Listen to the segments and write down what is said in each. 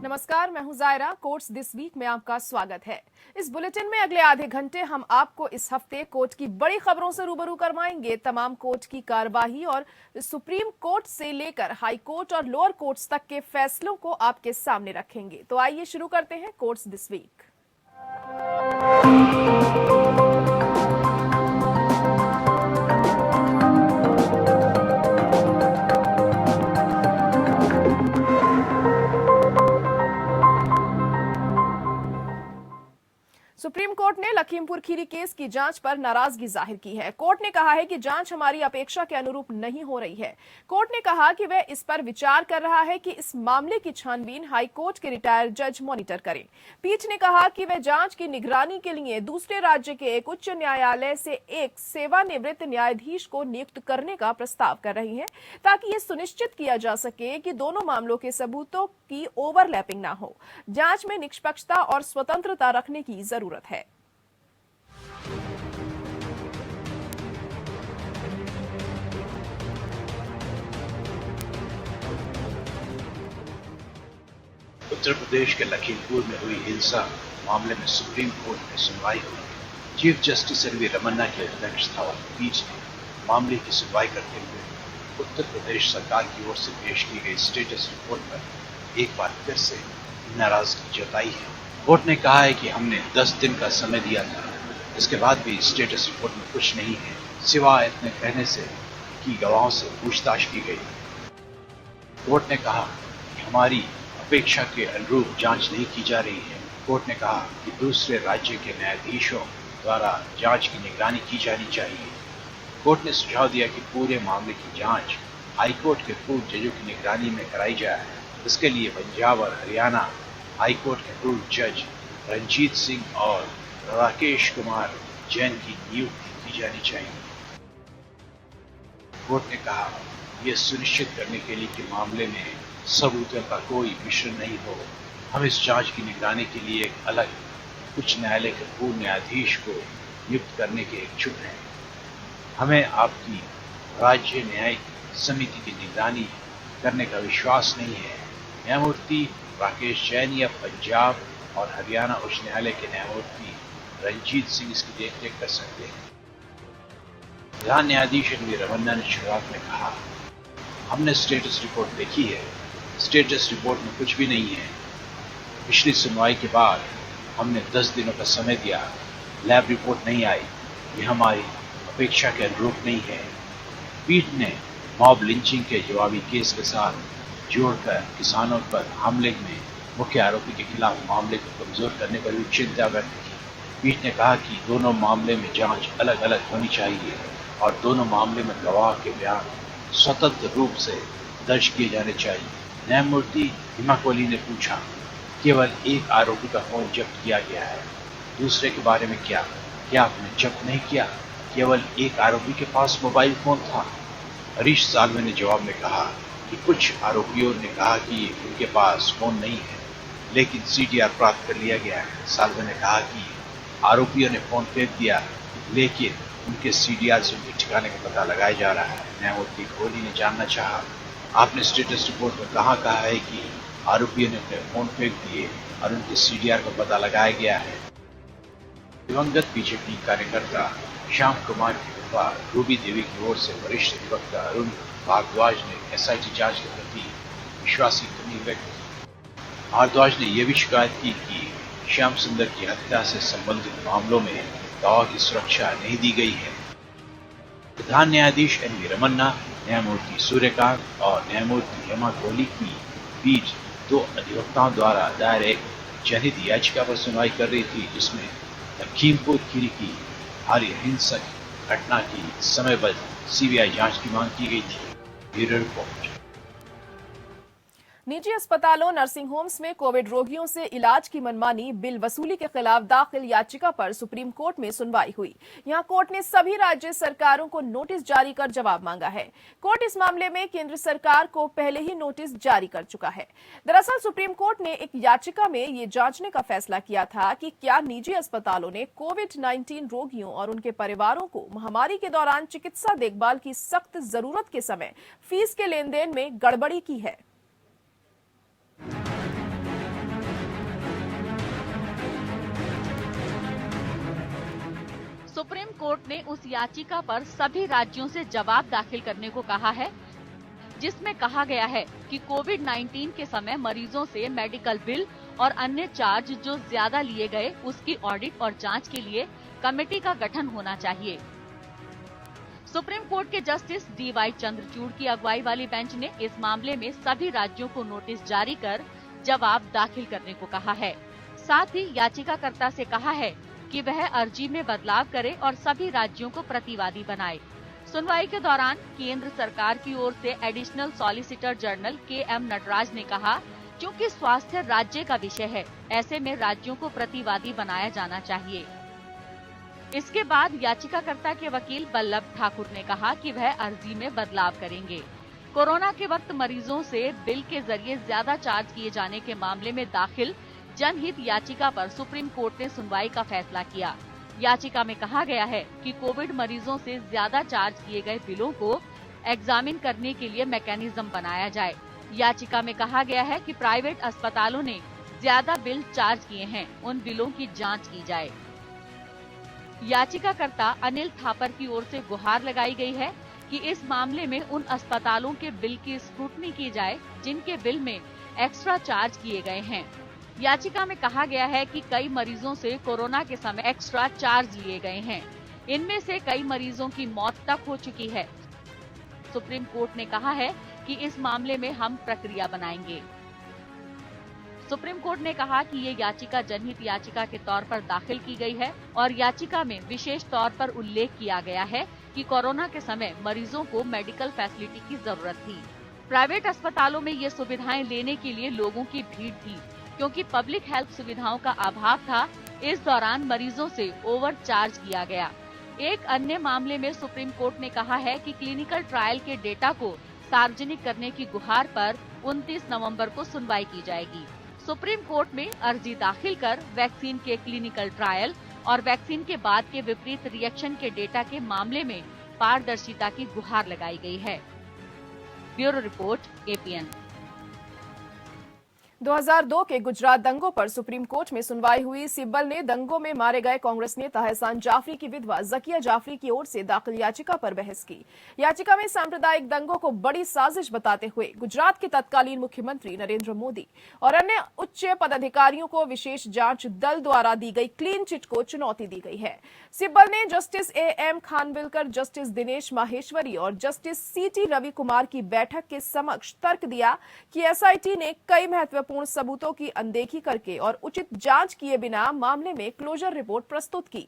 नमस्कार, मैं हूं जायरा। कोर्ट्स दिस वीक में आपका स्वागत है। इस बुलेटिन में अगले आधे घंटे हम आपको इस हफ्ते कोर्ट की बड़ी खबरों से रूबरू करवाएंगे। तमाम कोर्ट की कार्यवाही और सुप्रीम कोर्ट से लेकर हाई कोर्ट और लोअर कोर्ट्स तक के फैसलों को आपके सामने रखेंगे। तो आइए शुरू करते हैं courts this week. Supreme court ने लखीमपुर खीरी केस की जांच पर नाराजगी जाहिर की है। कोर्ट ने कहा है कि जांच हमारी अपेक्षा के अनुरूप नहीं हो रही है। कोर्ट ने कहा कि वह इस पर विचार कर रहा है कि इस मामले की छानबीन हाई कोर्ट के रिटायर्ड जज मॉनिटर करें। पीठ ने कहा कि वह जांच की निगरानी के लिए दूसरे राज्य के एक उच्च न्यायालय से एक सेवानिवृत्त न्यायाधीश को नियुक्त करने का प्रस्ताव कर रही है, ताकि यह सुनिश्चित किया जा सके कि दोनों मामलों के सबूतों की ओवरलैपिंग न हो। जांच में निष्पक्षता और स्वतंत्रता रखने की जरूरत है। उत्तर प्रदेश के लखीमपुर में हुई हिंसा मामले में सुप्रीम कोर्ट में सुनवाई हुई। Chief justice N V Ramana की अध्यक्षता वाली पीठ ने मामले की सुनवाई करते हुए उत्तर प्रदेश सरकार की ओर से पेश की गई स्टेटस रिपोर्ट पर एक बार फिर से नाराजगी जताई है। कोर्ट ने कहा है कि हमने 10 दिन का समय दिया था, इसके बाद भी स्टेटस रिपोर्ट में कुछ नहीं है, सिवाय इतने कहने से कि गवाहों से पूछताछ की गई। कोर्ट ने कहा कि हमारी अपेक्षा के अनुरूप जांच नहीं की जा रही है। कोर्ट ने कहा कि दूसरे राज्य के न्यायाधीशों द्वारा जांच की निगरानी की जानी चाहिए। कोर्ट ने सुझाव दिया कि पूरे मामले की जांच हाईकोर्ट के पूर्व जजों की निगरानी में कराई जाए। इसके लिए पंजाब और हरियाणा हाईकोर्ट के पूर्व जज रंजीत सिंह और राकेश कुमार जैन की नियुक्ति की जानी चाहिए। कोर्ट ने कहा यह सुनिश्चित करने के लिए कि मामले में सबूतों का कोई मिश्रण नहीं हो, हम इस जांच की निगरानी के लिए एक अलग उच्च न्यायालय के पूर्व न्यायाधीश को नियुक्त करने के इच्छुक हैं। हमें आपकी राज्य न्यायिक समिति की निगरानी करने का विश्वास नहीं है। न्यायमूर्ति राकेश जैन या पंजाब और हरियाणा उच्च न्यायालय के न्यायमूर्ति रंजीत सिंह इसकी देखरेख कर सकते हैं। प्रधान न्यायाधीश एन वी रमन्ना ने शुरुआत में कहा, हमने स्टेटस रिपोर्ट देखी है, स्टेटस रिपोर्ट में कुछ भी नहीं है। पिछली सुनवाई के बाद हमने 10 दिनों का समय दिया, लैब रिपोर्ट नहीं आई, ये हमारी अपेक्षा के अनुरूप नहीं है। पीठ ने मॉब लिंचिंग के जवाबी केस के साथ जोड़कर किसानों पर हमले में मुख्य आरोपी के खिलाफ मामले को कमजोर करने पर भी चिंता व्यक्त की। पीठ ने कहा कि दोनों मामले में जांच अलग अलग होनी चाहिए और दोनों मामले में गवाह के बयान स्वतंत्र रूप से दर्ज किए जाने चाहिए। न्यायमूर्ति हिमा कोहली ने पूछा, केवल एक आरोपी का फोन जब्त किया गया है, दूसरे के बारे में क्या आपने जब्त नहीं किया? केवल एक आरोपी के पास मोबाइल फोन था। हरीश साल्वे ने जवाब में कहा कि कुछ आरोपियों ने कहा कि उनके पास फोन नहीं है, लेकिन सीडीआर प्राप्त कर लिया गया है। साल्वे ने कहा कि आरोपियों ने फोन फेंक दिया, लेकिन उनके सीडीआर से उनके ठिकाने का पता लगाया जा रहा है। न्यायमूर्ति कोहली ने जानना चाहा, आपने स्टेटस रिपोर्ट में कहाँ कहा है कि आरोपियों ने अपने फोन फेंक दिए और उनके सीडीआर का पता लगाया गया है? दिवंगत बीजेपी कार्यकर्ता श्याम कुमार की विधवा रूबी देवी की ओर से वरिष्ठ अधिवक्ता अरुण भारद्वाज ने एसआईटी जांच के प्रति विश्वास की कमी व्यक्त की। भारद्वाज ने यह भी शिकायत की कि श्याम सुंदर की हत्या से संबंधित मामलों में गवाह की सुरक्षा नहीं दी गई है। प्रधान न्यायाधीश एन वी रमन्ना, न्यायमूर्ति सूर्यकांत और न्यायमूर्ति हेमा कोहली की पीठ 2 अधिवक्ताओं द्वारा दायर एक जनहित याचिका पर सुनवाई कर रही थी, जिसमें लखीमपुर खीरी की भारी हिंसक घटना की समयबद्ध सीबीआई जांच की मांग की गई थी। Bureau report. निजी अस्पतालों, नर्सिंग होम्स में कोविड रोगियों से इलाज की मनमानी बिल वसूली के खिलाफ दाखिल याचिका पर सुप्रीम कोर्ट में सुनवाई हुई। यहां कोर्ट ने सभी राज्य सरकारों को नोटिस जारी कर जवाब मांगा है। कोर्ट इस मामले में केंद्र सरकार को पहले ही नोटिस जारी कर चुका है। दरअसल सुप्रीम कोर्ट ने एक याचिका में ये जांचने का फैसला किया था कि क्या निजी अस्पतालों ने कोविड-19 रोगियों और उनके परिवारों को महामारी के दौरान चिकित्सा देखभाल की सख्त जरूरत के समय फीस के लेन देन में गड़बड़ी की है। सुप्रीम कोर्ट ने उस याचिका पर सभी राज्यों से जवाब दाखिल करने को कहा है, जिसमें कहा गया है कि कोविड-19 के समय मरीजों से मेडिकल बिल और अन्य चार्ज जो ज्यादा लिए गए, उसकी ऑडिट और जांच के लिए कमेटी का गठन होना चाहिए। सुप्रीम कोर्ट के जस्टिस DY चंद्रचूड़ की अगुवाई वाली बेंच ने इस मामले में सभी राज्यों को नोटिस जारी कर जवाब दाखिल करने को कहा है। साथ ही याचिकाकर्ता से कहा है कि वह अर्जी में बदलाव करे और सभी राज्यों को प्रतिवादी बनाए। सुनवाई के दौरान केंद्र सरकार की ओर से additional solicitor general KM Nataraj ने कहा, क्योंकि स्वास्थ्य राज्य का विषय है, ऐसे में राज्यों को प्रतिवादी बनाया जाना चाहिए। इसके बाद याचिकाकर्ता के वकील बल्लभ ठाकुर ने कहा कि वह अर्जी में बदलाव करेंगे। कोरोना के वक्त मरीजों से बिल के जरिए ज्यादा चार्ज किए जाने के मामले में दाखिल जनहित याचिका पर सुप्रीम कोर्ट ने सुनवाई का फैसला किया। याचिका में कहा गया है कि कोविड मरीजों से ज्यादा चार्ज किए गए बिलों को एग्जामिन करने के लिए मैकेनिज्म बनाया जाए। याचिका में कहा गया है कि प्राइवेट अस्पतालों ने ज्यादा बिल चार्ज किए हैं, उन बिलों की जांच की जाए। याचिकाकर्ता अनिल थापर की ओर से गुहार लगाई गई है कि इस मामले में उन अस्पतालों के बिल की स्क्रूटनी की जाए जिनके बिल में एक्स्ट्रा चार्ज किए गए हैं। याचिका में कहा गया है कि कई मरीजों से कोरोना के समय एक्स्ट्रा चार्ज लिए गए हैं। इनमें से कई मरीजों की मौत तक हो चुकी है। सुप्रीम कोर्ट ने कहा है कि इस मामले में हम प्रक्रिया बनाएंगे। सुप्रीम कोर्ट ने कहा कि ये याचिका जनहित याचिका के तौर पर दाखिल की गई है और याचिका में विशेष तौर पर उल्लेख किया गया है कि कोरोना के समय मरीजों को मेडिकल फैसिलिटी की जरूरत थी। प्राइवेट अस्पतालों में ये सुविधाएं लेने के लिए लोगों की भीड़ थी, क्योंकि पब्लिक हेल्थ सुविधाओं का अभाव था। इस दौरान मरीजों से ओवर चार्ज किया गया। एक अन्य मामले में सुप्रीम कोर्ट ने कहा है कि क्लिनिकल ट्रायल के डेटा को सार्वजनिक करने की गुहार पर 29 नवंबर को सुनवाई की जाएगी। सुप्रीम कोर्ट में अर्जी दाखिल कर वैक्सीन के क्लिनिकल ट्रायल और वैक्सीन के बाद के विपरीत रिएक्शन के डेटा के मामले में पारदर्शिता की गुहार लगाई गई है। Bureau report, APN। 2002 के गुजरात दंगों पर सुप्रीम कोर्ट में सुनवाई हुई। सिब्बल ने दंगों में मारे गए कांग्रेस नेता एहसान जाफरी की विधवा जकिया जाफरी की ओर से दाखिल याचिका पर बहस की। याचिका में सांप्रदायिक दंगों को बड़ी साजिश बताते हुए गुजरात के तत्कालीन मुख्यमंत्री नरेंद्र मोदी और अन्य उच्च पदाधिकारियों को विशेष जांच दल द्वारा दी गई क्लीन चिट को चुनौती दी गई है। सिब्बल ने justice AM Khanwilkar, justice Dinesh Maheshwari और जस्टिस CT रवि कुमार की बैठक के समक्ष तर्क दिया कि SIT ने कई महत्वपूर्ण सबूतों की अनदेखी करके और उचित जांच किए बिना मामले में क्लोजर रिपोर्ट प्रस्तुत की।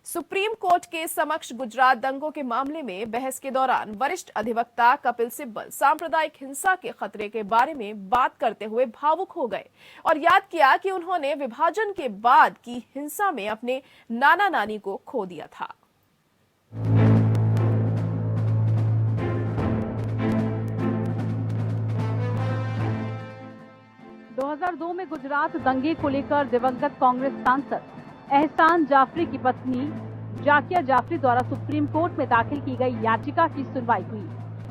सुप्रीम कोर्ट के समक्ष गुजरात दंगों के मामले में बहस के दौरान वरिष्ठ अधिवक्ता कपिल सिब्बल सांप्रदायिक हिंसा के खतरे के बारे में बात करते हुए भावुक हो गए और याद किया कि उन्होंने विभाजन के बाद की हिंसा में अपने नाना नानी को खो दिया था। – 2002 में गुजरात दंगे को लेकर दिवंगत कांग्रेस सांसद एहसान जाफरी की पत्नी जाकिया जाफरी द्वारा सुप्रीम कोर्ट में दाखिल की गई याचिका की सुनवाई हुई।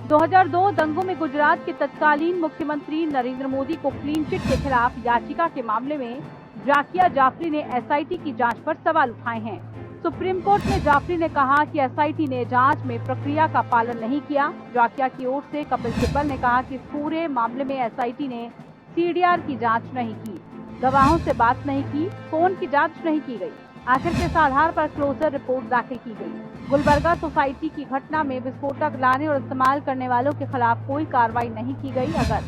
2002 दंगों में गुजरात के तत्कालीन मुख्यमंत्री नरेंद्र मोदी को क्लीन चिट के खिलाफ याचिका के मामले में जाकिया जाफरी ने SIT की जांच पर सवाल उठाए हैं। सुप्रीम कोर्ट में जाफरी ने कहा कि SIT ने जांच में प्रक्रिया का पालन नहीं किया। जाकिया की ओर से कपिल सिब्बल ने कहा कि इस पूरे मामले में SIT ने CDR की जांच नहीं की, गवाहों से बात नहीं की, फोन की जांच नहीं की गई। आखिर किस आधार पर क्लोजर रिपोर्ट दाखिल की गई? गुलबर्गा सोसाइटी की घटना में विस्फोटक लाने और इस्तेमाल करने वालों के खिलाफ कोई कार्रवाई नहीं की गई। अगर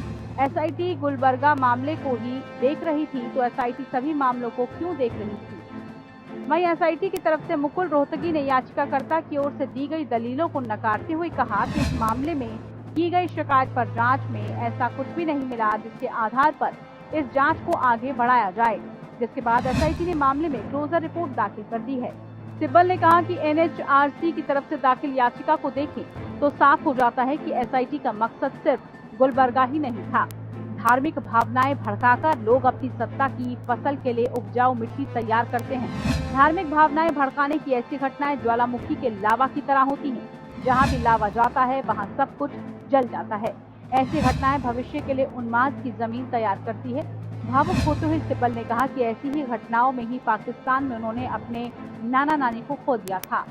SIT गुलबर्गा मामले को ही देख रही थी तो SIT सभी मामलों को क्यों देख रही थी? वहीं SIT की तरफ से मुकुल रोहतगी ने याचिकाकर्ता की ओर से दी गई दलीलों को नकारते हुए कहा कि इस मामले में की गई शिकायत पर जांच में ऐसा कुछ भी नहीं मिला जिसके आधार पर इस जांच को आगे बढ़ाया जाए, जिसके बाद एसआईटी ने मामले में क्लोजर रिपोर्ट दाखिल कर दी है। सिब्बल ने कहा कि एनएचआरसी की तरफ से दाखिल याचिका को देखें तो साफ हो जाता है कि एसआईटी का मकसद सिर्फ गुलबर्गा ही नहीं था। धार्मिक भावनाएं भड़काकर लोग अपनी सत्ता की फसल के लिए उपजाऊ मिट्टी तैयार करते हैं। धार्मिक भावनाएं भड़काने की ऐसी घटनाएं ज्वालामुखी के लावा की तरह होती हैं। जहां भी लावा जाता है वहां सब कुछ जल जाता है। ऐसी घटनाएं भविष्य के लिए उन्माद की जमीन तैयार करती है। भावुक होते हुए सिब्बल ने कहा कि ऐसी ही घटनाओं में ही पाकिस्तान में उन्होंने अपने नाना नानी को खो दिया था।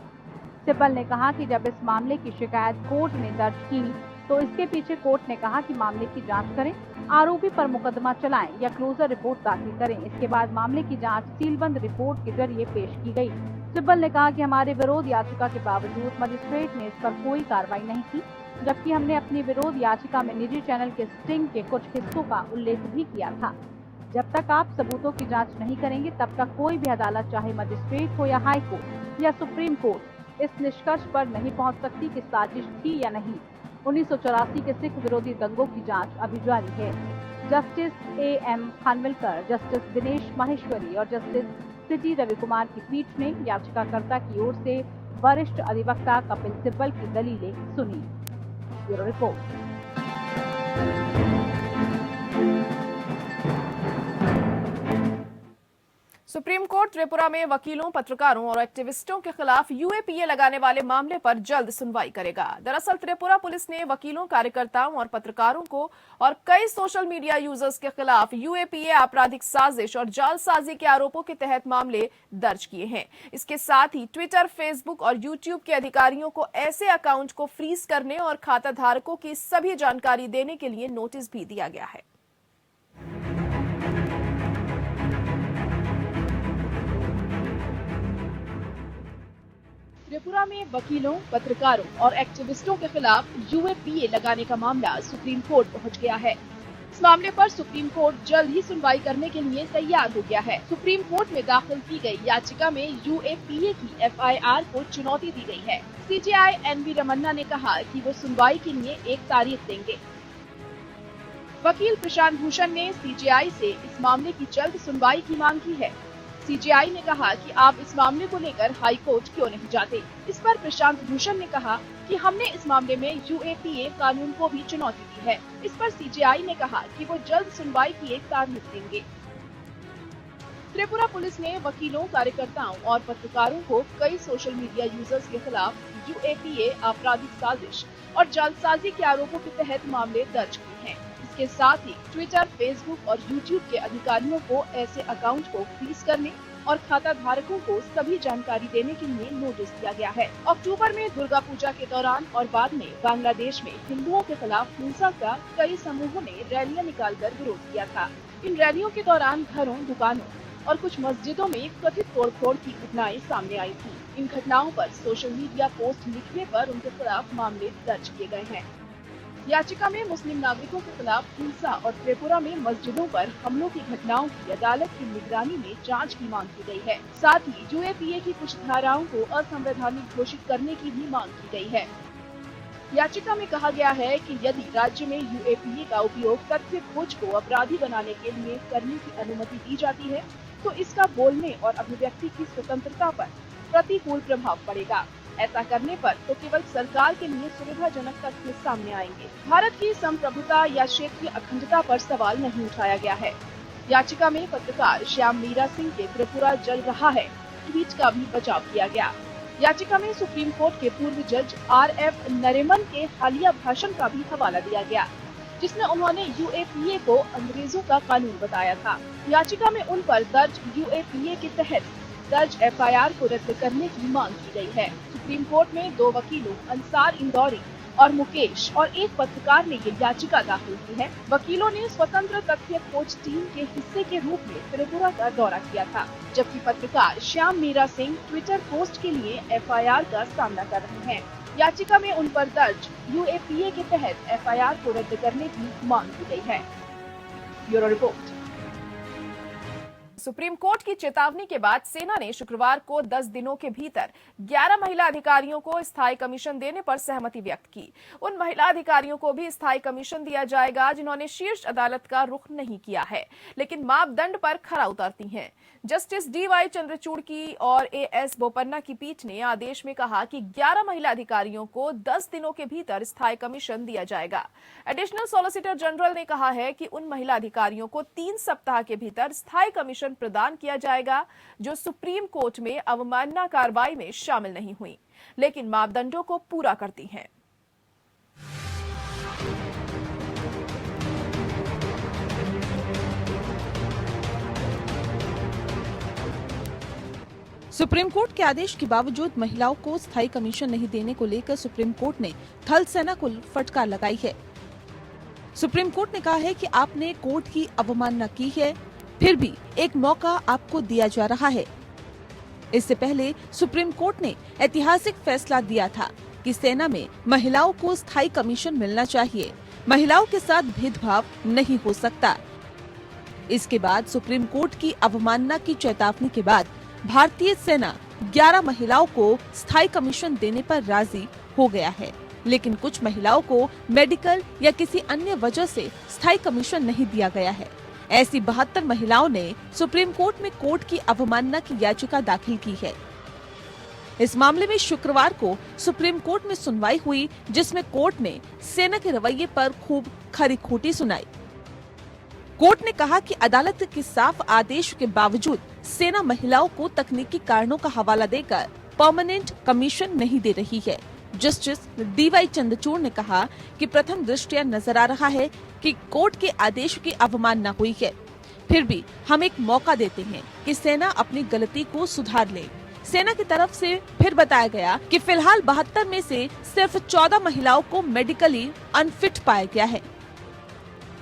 सिब्बल ने कहा कि जब इस मामले की शिकायत कोर्ट ने दर्ज की तो इसके पीछे कोर्ट ने कहा कि मामले की जांच करें, आरोपी पर मुकदमा चलाएं या क्लोजर रिपोर्ट दाखिल करें। इसके बाद मामले की जांच सीलबंद रिपोर्ट के जरिए पेश की गई। सिब्बल ने कहा कि हमारे विरोध याचिका के बावजूद मजिस्ट्रेट ने इस पर कोई कार्रवाई नहीं की, जबकि हमने अपनी विरोध याचिका में निजी चैनल के स्टिंग के कुछ हिस्सों का उल्लेख भी किया था। जब तक आप सबूतों की जांच नहीं करेंगे तब तक कोई भी अदालत, चाहे मजिस्ट्रेट हो या हाई कोर्ट या सुप्रीम कोर्ट, इस निष्कर्ष पर नहीं पहुंच सकती कि साजिश थी या नहीं। 1984 के सिख विरोधी दंगों की जांच अभी जारी है। Justice AM Khanwilkar, justice Dinesh Maheshwari और जस्टिस सिटी रविकुमार की पीठ ने याचिकाकर्ता की ओर से वरिष्ठ अधिवक्ता कपिल सिब्बल की दलीलें सुनी। Bureau report. Supreme court Tripura में वकीलों, पत्रकारों और एक्टिविस्टों के खिलाफ यूएपीए लगाने वाले मामले पर जल्द सुनवाई करेगा। दरअसल त्रिपुरा पुलिस ने वकीलों, कार्यकर्ताओं और पत्रकारों को और कई सोशल मीडिया यूजर्स के खिलाफ यूएपीए आपराधिक साजिश और जालसाजी के आरोपों के तहत मामले दर्ज किए हैं। इसके साथ ही ट्विटर, फेसबुक और यूट्यूब के अधिकारियों को ऐसे अकाउंट को फ्रीज करने और खाता धारकों की सभी जानकारी देने के लिए नोटिस भी दिया गया है। त्रिपुरा में वकीलों, पत्रकारों और एक्टिविस्टों के खिलाफ यूएपीए लगाने का मामला सुप्रीम कोर्ट पहुंच गया है। इस मामले पर सुप्रीम कोर्ट जल्द ही सुनवाई करने के लिए तैयार हो गया है। सुप्रीम कोर्ट में दाखिल की गई याचिका में यूएपीए की एफआईआर को चुनौती दी गई है। सीजेआई एनवी रमन्ना ने कहा कि वो सुनवाई के लिए एक तारीख देंगे। वकील प्रशांत भूषण ने सीजेआई से इस मामले की जल्द सुनवाई की मांग की है। सीजेआई ने कहा कि आप इस मामले को लेकर हाई कोर्ट क्यों नहीं जाते। इस पर प्रशांत भूषण ने कहा कि हमने इस मामले में यूएपीए कानून को भी चुनौती दी है। इस पर सीजेआई ने कहा कि वो जल्द सुनवाई की एक तारीख देंगे। त्रिपुरा पुलिस ने वकीलों, कार्यकर्ताओं और पत्रकारों को कई सोशल मीडिया यूजर्स के खिलाफ यूएपीए आपराधिक साजिश और जालसाजी के आरोपों के तहत मामले दर्ज किए हैं। इसके साथ ही ट्विटर, फेसबुक और यूट्यूब के अधिकारियों को ऐसे अकाउंट को फ्रीज करने और खाता धारकों को सभी जानकारी देने के लिए नोटिस दिया गया है। अक्टूबर में दुर्गा पूजा के दौरान और बाद में बांग्लादेश में हिंदुओं के खिलाफ हिंसा का कई समूहों ने रैलियां निकालकर विरोध किया था। इन रैलियों के दौरान घरों, दुकानों और कुछ मस्जिदों में कथित तोड़फोड़ की घटनाएं सामने आई थी। इन घटनाओं पर सोशल मीडिया पोस्ट लिखने पर उनके खिलाफ मामले दर्ज किए गए हैं। याचिका में मुस्लिम नागरिकों के खिलाफ हिंसा और त्रिपुरा में मस्जिदों पर हमलों की घटनाओं की अदालत की निगरानी में जांच की मांग की गई है। साथ ही यूएपीए की कुछ धाराओं को असंवैधानिक घोषित करने की भी मांग की गई है। याचिका में कहा गया है कि यदि राज्य में यूएपीए का उपयोग तथ्य खोज को अपराधी बनाने के लिए करने की अनुमति दी जाती है तो इसका बोलने और अभिव्यक्ति की स्वतंत्रता पर प्रतिकूल प्रभाव पड़ेगा। ऐसा करने पर तो केवल सरकार के लिए सुविधाजनक तथ्य सामने आएंगे। भारत की संप्रभुता या क्षेत्रीय अखंडता पर सवाल नहीं उठाया गया है। याचिका में पत्रकार श्याम मीरा सिंह के त्रिपुरा जल रहा है ट्वीट का भी बचाव किया गया। याचिका में सुप्रीम कोर्ट के पूर्व जज आरएफ नरिमन के हालिया भाषण का भी हवाला दिया गया, जिसमें उन्होंने यूएपीए को अंग्रेजों का कानून बताया था। याचिका में उन पर दर्ज यूएपीए के तहत दर्ज एफआईआर को रद्द करने की मांग की गई है। सुप्रीम कोर्ट में 2 वकीलों अंसार इंदौरी और मुकेश और एक पत्रकार ने ये याचिका दाखिल की है। वकीलों ने स्वतंत्र तथ्य खोज टीम के हिस्से के रूप में त्रिपुरा का दौरा किया था, जबकि पत्रकार श्याम मीरा सिंह ट्विटर पोस्ट के लिए एफआईआर का सामना कर रहे हैं। याचिका में उन पर दर्ज यूएपीए के तहत एफआईआर को रद्द करने की मांग की गई है। Bureau report. सुप्रीम कोर्ट की चेतावनी के बाद सेना ने शुक्रवार को 10 दिनों के भीतर 11 महिला अधिकारियों को स्थायी कमीशन देने पर सहमति व्यक्त की। उन महिला अधिकारियों को भी स्थायी कमीशन दिया जाएगा जिन्होंने शीर्ष अदालत का रुख नहीं किया है लेकिन मापदंड पर खरा उतरती हैं। Justice D.Y.. चंद्रचूड़ की और ए.एस. बोपन्ना की पीठ ने आदेश में कहा कि 11 महिला अधिकारियों को 10 दिनों के भीतर स्थायी कमीशन दिया जाएगा। एडिशनल सॉलिसिटर जनरल ने कहा है कि उन महिला अधिकारियों को 3 सप्ताह के भीतर स्थायी कमीशन प्रदान किया जाएगा जो सुप्रीम कोर्ट में अवमानना कार्रवाई में शामिल नहीं हुई लेकिन मापदंडों को पूरा करती हैं। सुप्रीम कोर्ट के आदेश के बावजूद महिलाओं को स्थायी कमीशन नहीं देने को लेकर सुप्रीम कोर्ट ने थल सेना को फटकार लगाई है। सुप्रीम कोर्ट ने कहा है कि आपने कोर्ट की अवमानना की है, फिर भी एक मौका आपको दिया जा रहा है। इससे पहले सुप्रीम कोर्ट ने ऐतिहासिक फैसला दिया था कि सेना में महिलाओं को स्थायी कमीशन मिलना चाहिए, महिलाओं के साथ भेदभाव नहीं हो सकता। इसके बाद सुप्रीम कोर्ट की अवमानना की चेतावनी के बाद भारतीय सेना 11 महिलाओं को स्थायी कमीशन देने पर राजी हो गया है, लेकिन कुछ महिलाओं को मेडिकल या किसी अन्य वजह से स्थायी कमीशन नहीं दिया गया है। ऐसी 72 महिलाओं ने सुप्रीम कोर्ट में कोर्ट की अवमानना की याचिका दाखिल की है। इस मामले में शुक्रवार को सुप्रीम कोर्ट में सुनवाई हुई, जिसमें कोर्ट ने सेना के रवैये पर खूब खरी खोटी सुनाई। कोर्ट ने कहा कि अदालत के साफ आदेश के बावजूद सेना महिलाओं को तकनीकी कारणों का हवाला देकर परमानेंट कमीशन नहीं दे रही है। Justice D.Y.. चंद्रचूड़ ने कहा कि प्रथम दृष्टया नजर आ रहा है कि कोर्ट के आदेश की अवमानना हुई है, फिर भी हम एक मौका देते हैं कि सेना अपनी गलती को सुधार ले। सेना की तरफ से फिर बताया गया कि फिलहाल 72 में से सिर्फ 14 महिलाओं को मेडिकली अनफिट पाया गया है।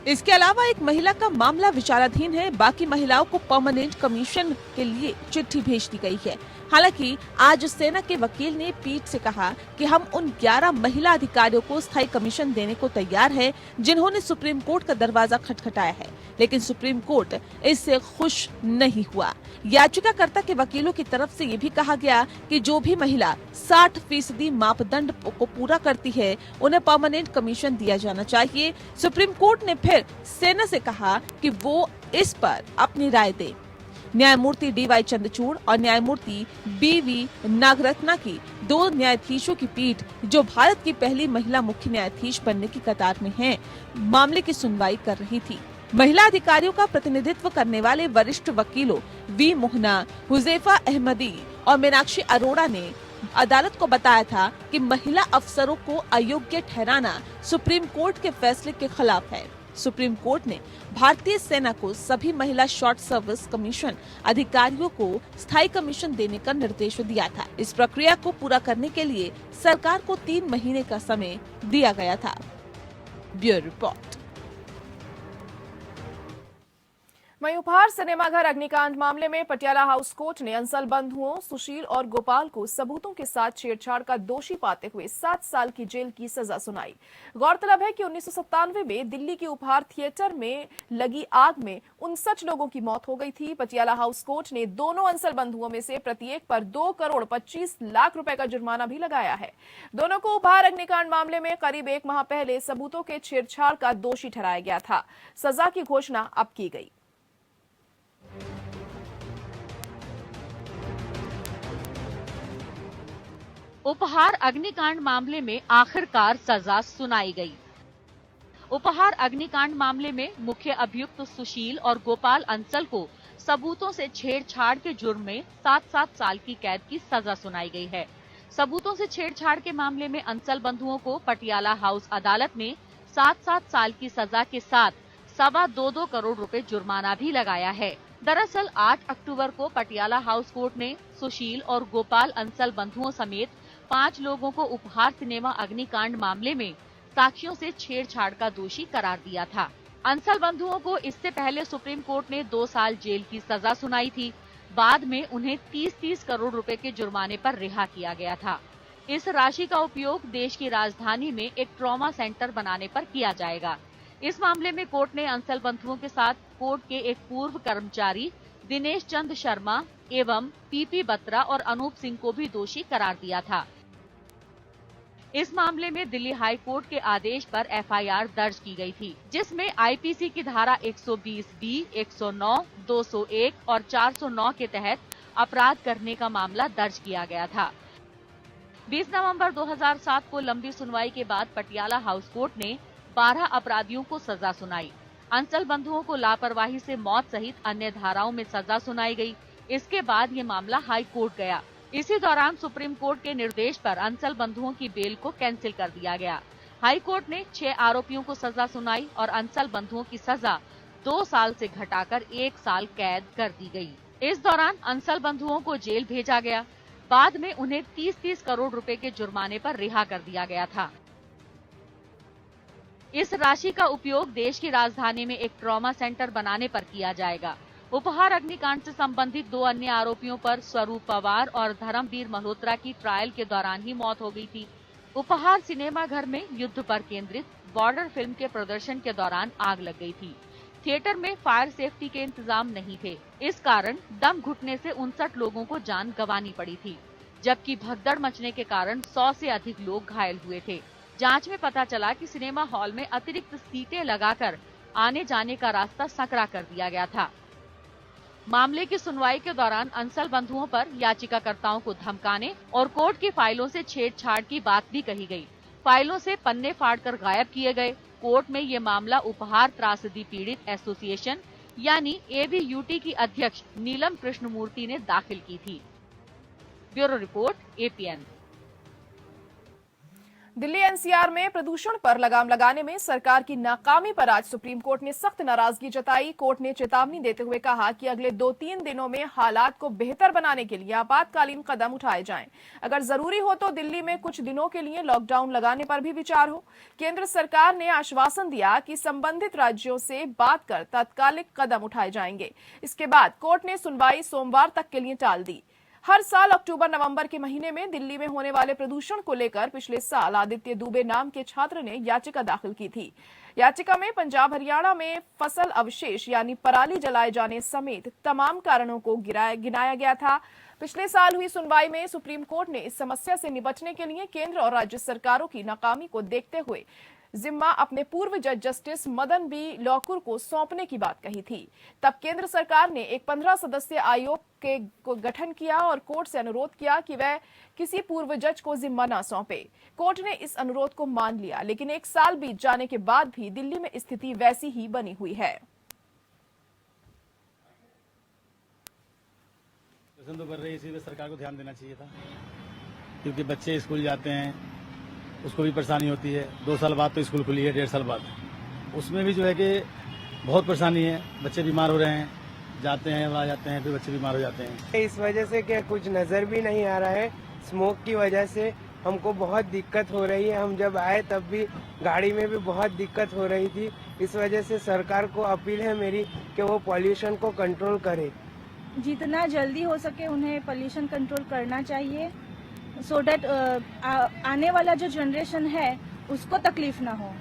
इसके अलावा एक महिला का मामला विचाराधीन है। बाकी महिलाओं को परमानेंट कमीशन के लिए चिट्ठी भेज दी गई है। हालांकि आज सेना के वकील ने पीठ से कहा कि हम उन 11 महिला अधिकारियों को स्थायी कमीशन देने को तैयार है जिन्होंने सुप्रीम कोर्ट का दरवाजा खटखटाया है, लेकिन सुप्रीम कोर्ट इससे खुश नहीं हुआ। याचिकाकर्ता के वकीलों की तरफ से ये भी कहा गया कि जो भी महिला 60% मापदंड को पूरा करती है उन्हें परमानेंट कमीशन दिया जाना चाहिए। सुप्रीम कोर्ट ने फिर सेना से कहा कि वो इस पर अपनी राय दे। न्यायमूर्ति डी.वाई. चंद्रचूड़ और न्यायमूर्ति बी.वी. नागरत्ना की 2 न्यायाधीशों की पीठ, जो भारत की पहली महिला मुख्य न्यायाधीश बनने की कतार में हैं, मामले की सुनवाई कर रही थी। महिला अधिकारियों का प्रतिनिधित्व करने वाले वरिष्ठ वकीलों वी. मोहना, हुजैफा अहमदी और मीनाक्षी अरोड़ा ने अदालत को बताया था कि महिला अफसरों को अयोग्य ठहराना सुप्रीम कोर्ट के फैसले के खिलाफ है। सुप्रीम कोर्ट ने भारतीय सेना को सभी महिला शॉर्ट सर्विस कमीशन अधिकारियों को स्थायी कमीशन देने का निर्देश दिया था। इस प्रक्रिया को पूरा करने के लिए सरकार को 3 महीने का समय दिया गया था। Bureau report. वहीं उपहार सिनेमाघर अग्निकांड मामले में पटियाला हाउस कोर्ट ने अंसल बंधुओं सुशील और गोपाल को सबूतों के साथ छेड़छाड़ का दोषी पाते हुए 7 साल की जेल की सजा सुनाई। गौरतलब है कि 1997 में दिल्ली के उपहार थिएटर में लगी आग में 59 लोगों की मौत हो गई थी। पटियाला हाउस कोर्ट ने दोनों अंसल बंधुओं में से प्रत्येक पर 2 करोड़ 25 लाख रुपए का जुर्माना भी लगाया है। दोनों को उपहार अग्निकांड मामले में करीब 1 माह पहले सबूतों के छेड़छाड़ का दोषी ठहराया गया था। सजा की घोषणा अब की गई। उपहार अग्निकांड मामले में आखिरकार सजा सुनाई गई। उपहार अग्निकांड मामले में मुख्य अभियुक्त सुशील और गोपाल अंसल को सबूतों से छेड़छाड़ के जुर्म में 7-7 साल की कैद की सजा सुनाई गई है। सबूतों से छेड़छाड़ के मामले में अंसल बंधुओं को पटियाला हाउस अदालत ने 7-7 साल की सजा के साथ 2.25 करोड़ रुपए जुर्माना भी लगाया है। दरअसल 8 अक्टूबर को पटियाला हाउस कोर्ट ने सुशील और गोपाल अंसल बंधुओं समेत 5 लोगों को उपहार सिनेमा अग्निकांड मामले में साक्षियों से छेड़छाड़ का दोषी करार दिया था। अंसल बंधुओं को इससे पहले सुप्रीम कोर्ट ने 2 साल जेल की सजा सुनाई थी। बाद में उन्हें 30-30 करोड़ रुपए के जुर्माने पर रिहा किया गया था। इस राशि का उपयोग देश की राजधानी में एक ट्रॉमा सेंटर बनाने पर किया जाएगा। इस मामले में कोर्ट ने अंसल बंधुओं के साथ कोर्ट के एक पूर्व कर्मचारी दिनेश चंद शर्मा एवं पीपी बत्रा और अनूप सिंह को भी दोषी करार दिया था। इस मामले में दिल्ली हाई कोर्ट के आदेश पर एफआईआर दर्ज की गई थी, जिसमें आईपीसी की धारा 120B, 109, 201 और 409 के तहत अपराध करने का मामला दर्ज किया गया था। 20 नवंबर 2007 को लंबी सुनवाई के बाद पटियाला हाउस कोर्ट ने 12 अपराधियों को सजा सुनाई। अंचल बंधुओं को लापरवाही से मौत सहित अन्य धाराओं में सजा सुनाई गई। इसके बाद ये मामला हाई कोर्ट गया। इसी दौरान सुप्रीम कोर्ट के निर्देश पर अंचल बंधुओं की बेल को कैंसिल कर दिया गया। हाई कोर्ट ने 6 आरोपियों को सजा सुनाई और अंचल बंधुओं की सजा 2 साल से घटाकर 1 साल कैद कर दी गई। इस दौरान अंचल बंधुओं को जेल भेजा गया। बाद में उन्हें 30-30 करोड़ रुपए के जुर्माने पर रिहा कर दिया गया था। इस राशि का उपयोग देश की राजधानी में एक ट्रॉमा सेंटर बनाने पर किया जाएगा। उपहार अग्निकांड से संबंधित 2 अन्य आरोपियों पर स्वरूप पवार और धर्मवीर मल्होत्रा की ट्रायल के दौरान ही मौत हो गई थी। उपहार सिनेमा घर में युद्ध पर केंद्रित बॉर्डर फिल्म के प्रदर्शन के दौरान आग लग गई थी। थिएटर में फायर सेफ्टी के इंतजाम नहीं थे। इस कारण दम घुटने से 59 लोगों को जान गंवानी पड़ी थी, जबकि भगदड़ मचने के कारण 100 से अधिक लोग घायल हुए थे। जांच में पता चला कि सिनेमा हॉल में अतिरिक्त सीटें लगाकर आने जाने का रास्ता संकरा कर दिया गया था। मामले की सुनवाई के दौरान अंचल बंधुओं पर याचिकाकर्ताओं को धमकाने और कोर्ट की फाइलों से छेड़छाड़ की बात भी कही गई। फाइलों से पन्ने फाड़कर गायब किए गए। कोर्ट में ये मामला उपहार त्रासदी पीड़ित एसोसिएशन यानी ABUT की अध्यक्ष नीलम कृष्णमूर्ति ने दाखिल की थी। Bureau report, APN। Delhi NCR में प्रदूषण पर लगाम लगाने में सरकार की नाकामी पर आज सुप्रीम कोर्ट ने सख्त नाराजगी जताई। कोर्ट ने चेतावनी देते हुए कहा कि अगले 2-3 दिनों में हालात को बेहतर बनाने के लिए आपातकालीन कदम उठाए जाएं। अगर जरूरी हो तो दिल्ली में कुछ दिनों के लिए लॉकडाउन लगाने पर भी विचार हो। केंद्र सरकार ने आश्वासन दिया कि संबंधित राज्यों से बात कर तात्कालिक कदम उठाए जाएंगे। इसके बाद कोर्ट ने सुनवाई सोमवार तक के लिए टाल दी। हर साल अक्टूबर-नवंबर के महीने में दिल्ली में होने वाले प्रदूषण को लेकर पिछले साल आदित्य दुबे नाम के छात्र ने याचिका दाखिल की थी। याचिका में पंजाब हरियाणा में फसल अवशेष यानी पराली जलाए जाने समेत तमाम कारणों को गिनाया गया था। पिछले साल हुई सुनवाई में सुप्रीम कोर्ट ने इस समस्या से निपटने के लिए केंद्र और राज्य सरकारों की नाकामी को देखते हुए जिम्मा अपने पूर्व जज जस्टिस मदन बी लॉकुर को सौंपने की बात कही थी। तब केंद्र सरकार ने एक 15 सदस्यीय आयोग के गठन किया और कोर्ट से अनुरोध किया कि वह किसी पूर्व जज को जिम्मा न सौंपे। कोर्ट ने इस अनुरोध को मान लिया, लेकिन 1 साल बीत जाने के बाद भी दिल्ली में स्थिति वैसी ही बनी हुई है। तो कर रही, इसी पे सरकार को ध्यान देना चाहिए था, क्योंकि बच्चे स्कूल जाते हैं, उसको भी परेशानी होती है। 2 साल बाद तो स्कूल खुली है, 1.5 साल बाद उसमें भी जो है कि बहुत परेशानी है। बच्चे बीमार हो रहे हैं, जाते हैं आ जाते हैं, फिर बच्चे बीमार हो जाते हैं। इस वजह से क्या कुछ नजर भी नहीं आ रहा है। स्मोक की वजह से हमको बहुत दिक्कत हो रही है। हम जब आए तब भी गाड़ी में भी बहुत दिक्कत हो रही थी। इस वजह से सरकार को अपील है मेरी कि वो पॉल्यूशन को कंट्रोल करे। जितना जल्दी हो सके उन्हें पॉल्यूशन कंट्रोल करना चाहिए, सो डैट आने वाला जो जनरेशन है उसको तकलीफ ना हो।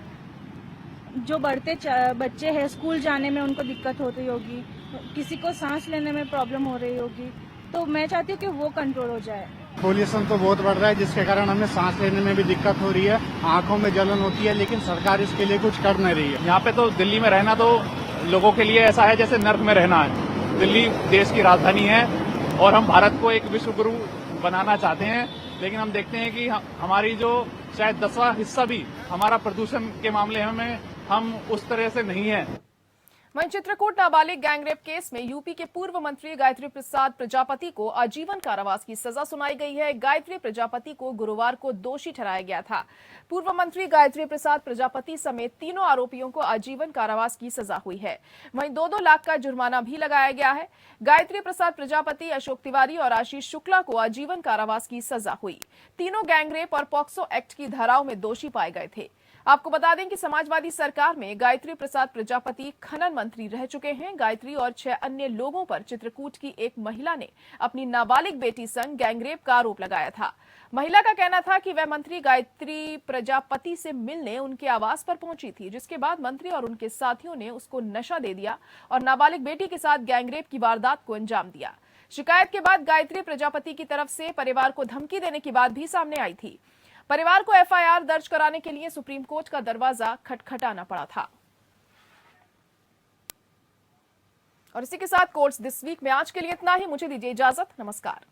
जो बढ़ते बच्चे हैं स्कूल जाने में उनको दिक्कत होती होगी, किसी को सांस लेने में प्रॉब्लम हो रही होगी, तो मैं चाहती हूँ कि वो कंट्रोल हो जाए। पोल्यूशन तो बहुत बढ़ रहा है, जिसके कारण हमें सांस लेने में भी दिक्कत हो रही है, आंखों में जलन होती है, लेकिन सरकार इसके लिए कुछ कर नहीं रही है। यहाँ पे तो दिल्ली में रहना तो लोगों के लिए ऐसा है जैसे नर्क में रहना है। दिल्ली देश की राजधानी है और हम भारत को एक विश्व गुरु बनाना चाहते हैं, लेकिन हम देखते हैं कि हमारी जो शायद 10वां हिस्सा भी हमारा प्रदूषण के मामले में हम उस तरह से नहीं है। वहीं चित्रकूट नाबालिग गैंगरेप केस में यूपी के पूर्व मंत्री गायत्री प्रसाद प्रजापति को आजीवन कारावास की सजा सुनाई गई है। गायत्री प्रजापति को गुरुवार को दोषी ठहराया गया था। पूर्व मंत्री गायत्री प्रसाद प्रजापति समेत तीनों आरोपियों को आजीवन कारावास की सजा हुई है। वहीं 2-2 लाख का जुर्माना भी लगाया गया है। गायत्री प्रसाद प्रजापति, अशोक तिवारी और आशीष शुक्ला को आजीवन कारावास की सजा हुई। तीनों गैंगरेप और पॉक्सो एक्ट की धाराओं में दोषी पाए गए थे। आपको बता दें कि समाजवादी सरकार में गायत्री प्रसाद प्रजापति खनन मंत्री रह चुके हैं। गायत्री और 6 अन्य लोगों पर चित्रकूट की एक महिला ने अपनी नाबालिग बेटी संग गैंगरेप का आरोप लगाया था। महिला का कहना था कि वह मंत्री गायत्री प्रजापति से मिलने उनके आवास पर पहुंची थी, जिसके बाद मंत्री और उनके साथियों ने उसको नशा दे दिया और नाबालिग बेटी के साथ गैंगरेप की वारदात को अंजाम दिया। शिकायत के बाद गायत्री प्रजापति की तरफ से परिवार को धमकी देने की बात भी सामने आई थी। परिवार को एफआईआर दर्ज कराने के लिए सुप्रीम कोर्ट का दरवाजा खटखटाना पड़ा था। और इसी के साथ कोर्ट्स दिस वीक में आज के लिए इतना ही। मुझे दीजिए इजाजत। नमस्कार।